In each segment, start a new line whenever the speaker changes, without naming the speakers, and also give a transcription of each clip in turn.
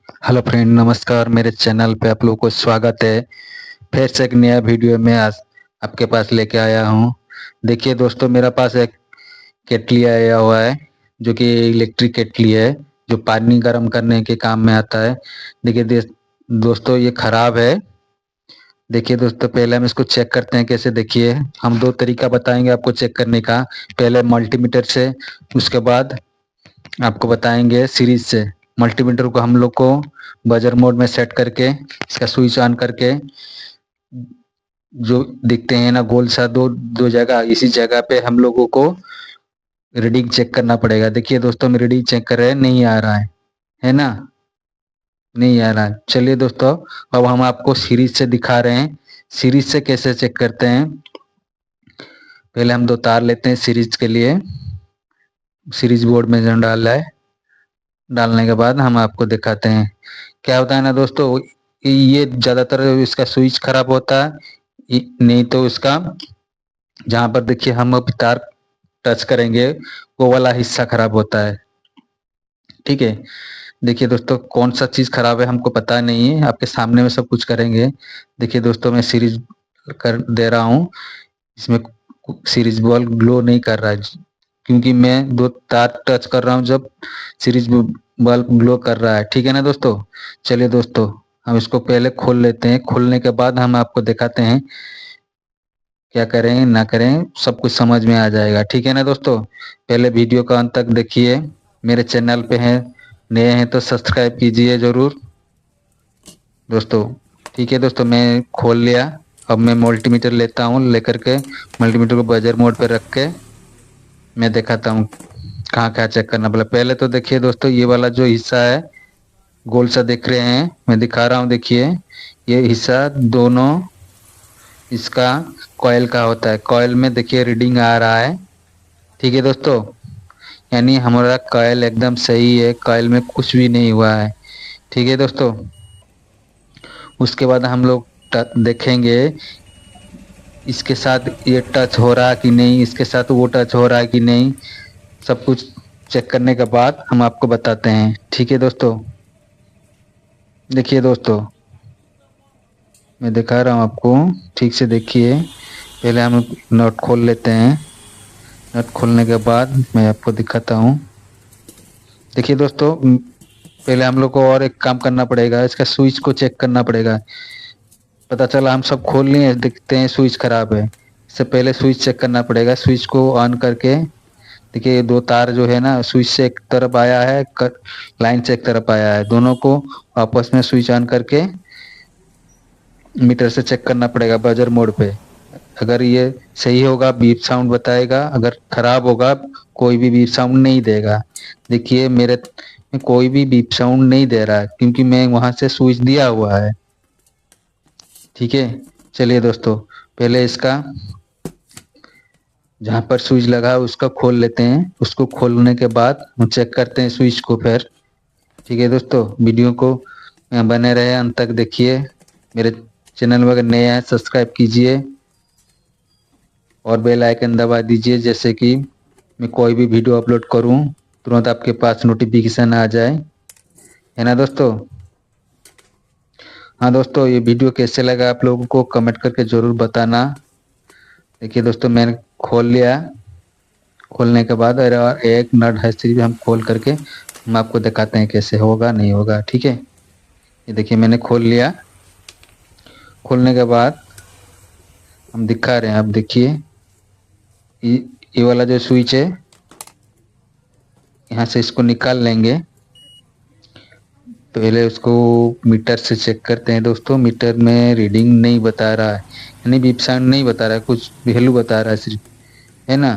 Hello friend, नमस्कार। मेरे channel पे आप लोगों को स्वागत है। फिर से एक नया वीडियो में आज आपके पास लेके आया हूँ। देखिए दोस्तों, मेरे पास एक केटली आया हुआ है जो कि इलेक्ट्रिक केटली है, जो पानी गर्म करने के काम में आता है। देखिए दोस्तों, ये खराब है। देखिए दोस्तों, पहले हम इसको चेक करते हैं कैसे। देखिए, हम दो तरीका बताएंगे आपको चेक करने का। पहले मल्टीमीटर से, उसके बाद आपको बताएंगे सीरीज से। मल्टीमीटर को हम लोग को बजर मोड में सेट करके इसका स्विच ऑन करके जो दिखते हैं ना गोल सा दो दो जगह, इसी जगह पे हम लोगों को रीडिंग चेक करना पड़ेगा। देखिए दोस्तों, हम रीडिंग चेक कर रहे हैं, नहीं आ रहा है ना, नहीं आ रहा है। चलिए दोस्तों, अब हम आपको सीरीज से दिखा रहे हैं। सीरीज से कैसे चेक करते हैं। पहले हम दो तार लेते हैं सीरीज के लिए। सीरीज बोर्ड में जो डाला है, डालने के बाद हम आपको दिखाते हैं। क्या होता है ना दोस्तों, ये ज्यादातर इसका स्विच खराब होता है, नहीं तो इसका जहां पर देखिए हम अब तार टच करेंगे वो वाला हिस्सा खराब होता है। ठीक है। देखिए दोस्तों, कौन सा चीज खराब है हमको पता नहीं है, आपके सामने में सब कुछ करेंगे। देखिए दोस्तों, मैं सीरीज कर दे रहा हूँ। इसमें सीरीज बॉल ग्लो नहीं कर रहा है, क्योंकि मैं दो तार टच कर रहा हूँ जब सीरीज बल्ब ग्लो कर रहा है। ठीक है ना दोस्तों। चलिए दोस्तों, हम इसको पहले खोल लेते हैं। खोलने के बाद हम आपको दिखाते हैं क्या करें ना करें, सब कुछ समझ में आ जाएगा। ठीक है ना दोस्तों। पहले वीडियो का अंत तक देखिए। मेरे चैनल पे हैं, नए हैं तो सब्सक्राइब कीजिए जरूर दोस्तों। ठीक है दोस्तों, मैं खोल लिया। अब मैं मल्टीमीटर लेता हूँ, लेकर के मल्टीमीटर को बजर मोड पे रख के मैं दिखाता हूँ कहाँ क्या चेक करना पड़ेगा। पहले तो देखिए दोस्तों, ये वाला जो हिस्सा है गोल सा देख रहे हैं, मैं दिखा रहा हूँ। देखिए, ये हिस्सा दोनों इसका कॉइल का होता है। कॉइल में देखिए रीडिंग आ रहा है। ठीक है दोस्तों, यानी हमारा कॉइल एकदम सही है, कॉइल में कुछ भी नहीं हुआ है। ठीक है दोस्तों। उसके बाद हम लोग देखेंगे इसके साथ ये टच हो रहा कि नहीं, इसके साथ वो टच हो रहा है कि नहीं। सब कुछ चेक करने के बाद हम आपको बताते हैं। ठीक है दोस्तों। देखिए दोस्तों, मैं दिखा रहा हूँ आपको, ठीक से देखिए। पहले हम नट खोल लेते हैं। नट खोलने के बाद मैं आपको दिखाता हूँ। देखिए दोस्तों, पहले हम लोग को और एक काम करना पड़ेगा, इसका स्विच को चेक करना पड़ेगा। पता चला हम सब खोल लिए, देखते हैं स्विच खराब है। इससे पहले स्विच चेक करना पड़ेगा। स्विच को ऑन करके देखिए, ये दो तार जो है ना, स्विच से एक तरफ आया है, लाइन से एक तरफ आया है। दोनों को आपस में स्विच ऑन करके मीटर से चेक करना पड़ेगा बजर मोड पे। अगर ये सही होगा बीप साउंड बताएगा, अगर खराब होगा कोई भी बीप साउंड नहीं देगा। देखिए मेरे में कोई भी बीप साउंड नहीं दे रहा है, क्योंकि मैं वहां से स्विच दिया हुआ है। ठीक है। चलिए दोस्तों, पहले इसका जहां पर स्विच लगा है उसका खोल लेते हैं। उसको खोलने के बाद हम चेक करते हैं स्विच को फिर। ठीक है दोस्तों, वीडियो को बने रहे अंत तक देखिए। मेरे चैनल में अगर नए हैं सब्सक्राइब कीजिए और बेल आइकन दबा दीजिए, जैसे कि मैं कोई भी वीडियो अपलोड करूं तुरंत आपके पास नोटिफिकेशन आ जाए। है ना दोस्तों। हाँ दोस्तों, ये वीडियो कैसे लगा आप लोगों को कमेंट करके जरूर बताना। देखिए दोस्तों, मैंने खोल लिया। खोलने के बाद एक नट है सिर्फ, हम खोल करके हम आपको दिखाते हैं कैसे होगा नहीं होगा। ठीक है। ये देखिए मैंने खोल लिया। खोलने के बाद हम दिखा रहे हैं, आप देखिए ये वाला जो स्विच है, यहाँ से इसको निकाल लेंगे। पहले उसको मीटर से चेक करते हैं दोस्तों। मीटर में रीडिंग नहीं बता रहा है, यानी बीप साउंड नहीं बता रहा है, कुछ वैल्यू बता रहा है सिर्फ। है ना,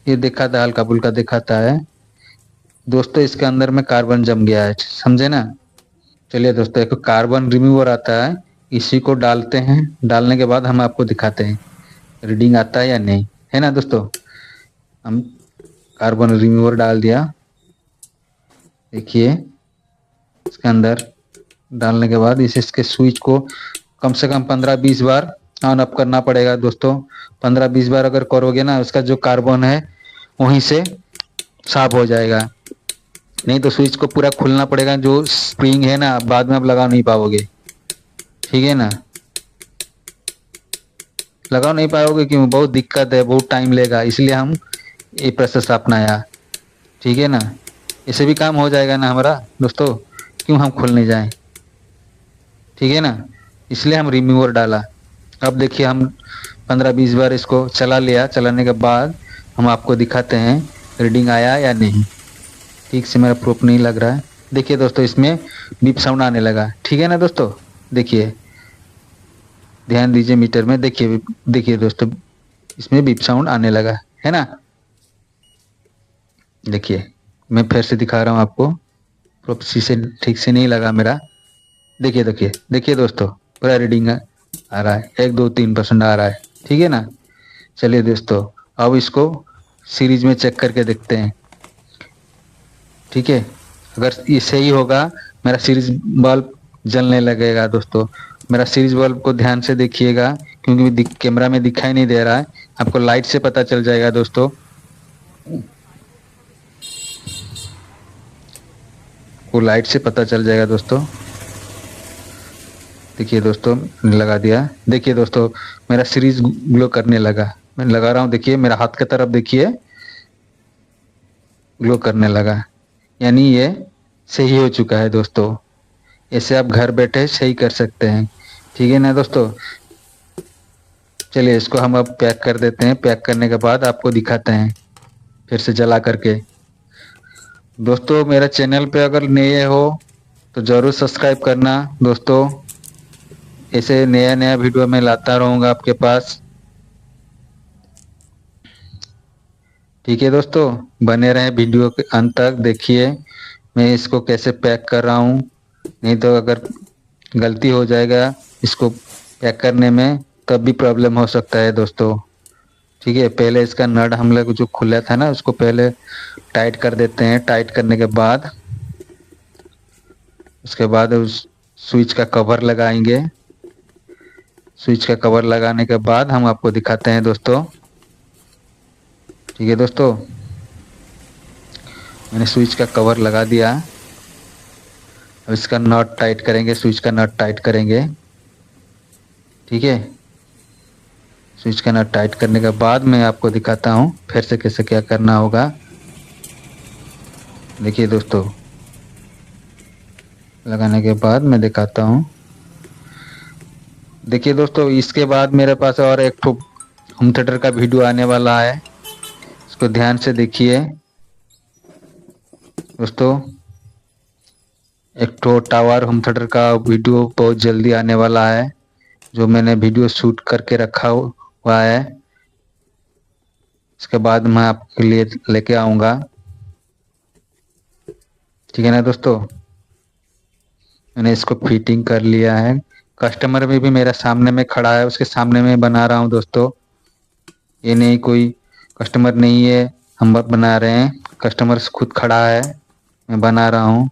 ये दिखाता है, हल्का फुल्का दिखाता है दोस्तों। इसके अंदर में कार्बन जम गया है, समझे ना। चलिए दोस्तों, एक कार्बन रिमूवर आता है, इसी को डालते हैं। डालने के बाद हम आपको दिखाते हैं रीडिंग आता है या नहीं। है ना दोस्तों। हम कार्बन रिमूवर डाल दिया। देखिए, इसके अंदर डालने के बाद इसके स्विच को कम से कम 15-20 बार ऑन ऑफ करना पड़ेगा दोस्तों। 15-20 बार अगर करोगे ना, उसका जो कार्बन है वहीं से साफ हो जाएगा। नहीं तो स्विच को पूरा खोलना पड़ेगा, जो स्प्रिंग है ना बाद में आप लगा नहीं पाओगे, ठीक है ना, लगा नहीं पाओगे, क्यों, बहुत दिक्कत है, बहुत टाइम लेगा, इसलिए हम ये प्रोसेस अपनाया, ठीक है ना। इससे भी काम हो जाएगा ना हमारा दोस्तों, क्यों हम खोलने जाएं, ठीक है ना, इसलिए हम रिमूवर डाला। अब देखिए हम 15-20 बार इसको चला लिया, चलाने के बाद हम आपको दिखाते हैं रीडिंग आया या नहीं। ठीक से मेरा प्रूफ नहीं लग रहा है, देखिए दोस्तों इसमें बीप साउंड आने लगा, ठीक है ना दोस्तों, देखिए ध्यान दीजिए मीटर में, देखिए देखिए दोस्तों इसमें बीप साउंड आने लगा है ना। देखिए मैं फिर से दिखा रहा हूँ आपको, प्रूफ से ठीक से नहीं लगा मेरा, देखिए देखिए देखिए दोस्तों पूरा रीडिंग आ रहा है, 1-2-3% आ रहा है, ठीक है ना। चलिए दोस्तों अब इसको सीरीज में चेक करके देखते हैं, ठीक है। अगर ये सही होगा, मेरा सीरीज बल्ब जलने लगेगा दोस्तों, मेरा सीरीज बल्ब को ध्यान से देखिएगा, क्योंकि कैमरा में दिखाई नहीं दे रहा है, आपको लाइट से पता चल जाएगा दोस्तों, वो लाइट से पता चल जाएगा दोस्तों। देखिए दोस्तों लगा दिया, देखिए दोस्तों मेरा सीरीज ग्लो करने लगा, मैं लगा रहा हूँ, देखिए मेरा हाथ की तरफ देखिए ग्लो करने लगा, यानी ये सही हो चुका है दोस्तों। ऐसे आप घर बैठे सही कर सकते हैं, ठीक है ना दोस्तों। चलिए इसको हम अब पैक कर देते हैं, पैक करने के बाद आपको दिखाते हैं फिर से जला करके। दोस्तों मेरा चैनल पे अगर नए हो तो ज़रूर सब्सक्राइब करना दोस्तों, ऐसे नया नया वीडियो मैं लाता रहूँगा आपके पास, ठीक है दोस्तों। बने रहें वीडियो के अंत तक, देखिए मैं इसको कैसे पैक कर रहा हूँ, नहीं तो अगर गलती हो जाएगा इसको पैक करने में तब भी प्रॉब्लम हो सकता है दोस्तों, ठीक है। पहले इसका नट हम लोग जो खुला था ना उसको पहले टाइट कर देते हैं, टाइट करने के बाद उसके बाद उस स्विच का कवर लगाएंगे, स्विच का कवर लगाने के बाद हम आपको दिखाते हैं दोस्तों, ठीक है दोस्तों। मैंने स्विच का कवर लगा दिया, अब इसका नट टाइट करेंगे, स्विच का नट टाइट करेंगे, ठीक है। स्विच का नट टाइट करने के बाद मैं आपको दिखाता हूँ फिर से कैसे क्या करना होगा। देखिए दोस्तों लगाने के बाद मैं दिखाता हूँ, देखिए दोस्तों इसके बाद मेरे पास और एक होम थिएटर का वीडियो आने वाला है, इसको ध्यान से देखिए दोस्तों। एक तो टावर होम थिएटर का वीडियो बहुत जल्दी आने वाला है, जो मैंने वीडियो शूट करके रखा हुआ है, इसके बाद मैं आपके लिए लेके आऊँगा, ठीक है ना दोस्तों। मैंने इसको फिटिंग कर लिया है, कस्टमर में भी मेरा सामने में खड़ा है, उसके सामने में बना रहा हूँ दोस्तों, ये नहीं कोई कस्टमर नहीं है हम बना रहे हैं, कस्टमर खुद खड़ा है, मैं बना रहा हूँ।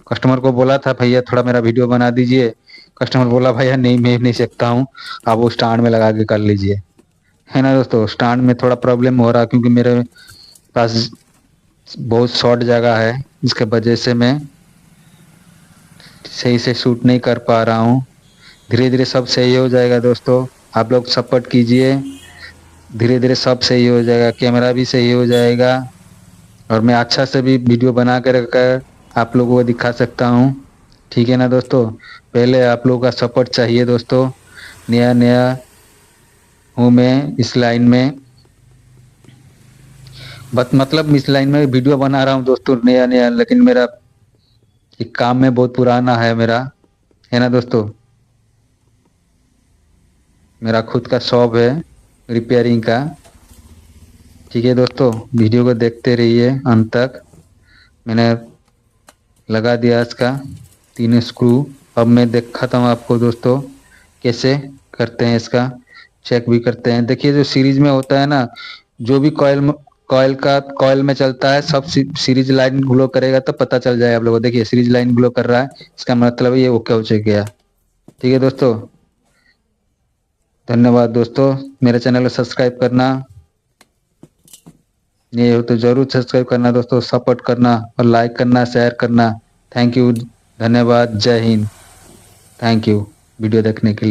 कस्टमर को बोला था भैया थोड़ा मेरा वीडियो बना दीजिए, कस्टमर बोला भैया नहीं मैं नहीं सकता हूँ, आप वो स्टैंड में लगा के कर लीजिए, है ना दोस्तों। स्टैंड में थोड़ा प्रॉब्लम हो रहा है क्योंकि मेरे पास बहुत शॉर्ट जगह है, जिसके वजह से मैं सही से शूट नहीं कर पा रहा हूँ। धीरे धीरे सब सही हो जाएगा दोस्तों, आप लोग सपोर्ट कीजिए, धीरे धीरे सब सही हो जाएगा, कैमरा भी सही हो जाएगा, और मैं अच्छा से भी वीडियो बना कर रखकर आप लोगों को दिखा सकता हूँ, ठीक है ना दोस्तों। पहले आप लोगों का सपोर्ट चाहिए दोस्तों, नया नया हूँ मैं इस लाइन में, मतलब इस लाइन में वीडियो बना रहा हूँ दोस्तों नया नया, लेकिन मेरा एक काम में बहुत पुराना है मेरा, है ना दोस्तों। मेरा खुद का शॉप है रिपेयरिंग का, ठीक है दोस्तों। वीडियो को देखते रहिए अंत तक। मैंने लगा दिया इसका 3 स्क्रू, अब मैं दिखाता हूँ आपको दोस्तों कैसे करते हैं, इसका चेक भी करते हैं। देखिए जो सीरीज में होता है ना, जो भी कॉयल में चलता है सब सीरीज लाइन ग्लो करेगा तो पता चल जाएगा आप लोगों को। देखिए सीरीज लाइन ग्लो कर रहा है, इसका मतलब ये ओके हो गया, ठीक है दोस्तों। धन्यवाद दोस्तों, मेरे चैनल को सब्सक्राइब करना। ये हो तो ज़रूर सब्सक्राइब करना दोस्तों, सपोर्ट करना और लाइक करना, शेयर करना। थैंक यू, धन्यवाद, जय हिंद। थैंक यू वीडियो देखने के लिए।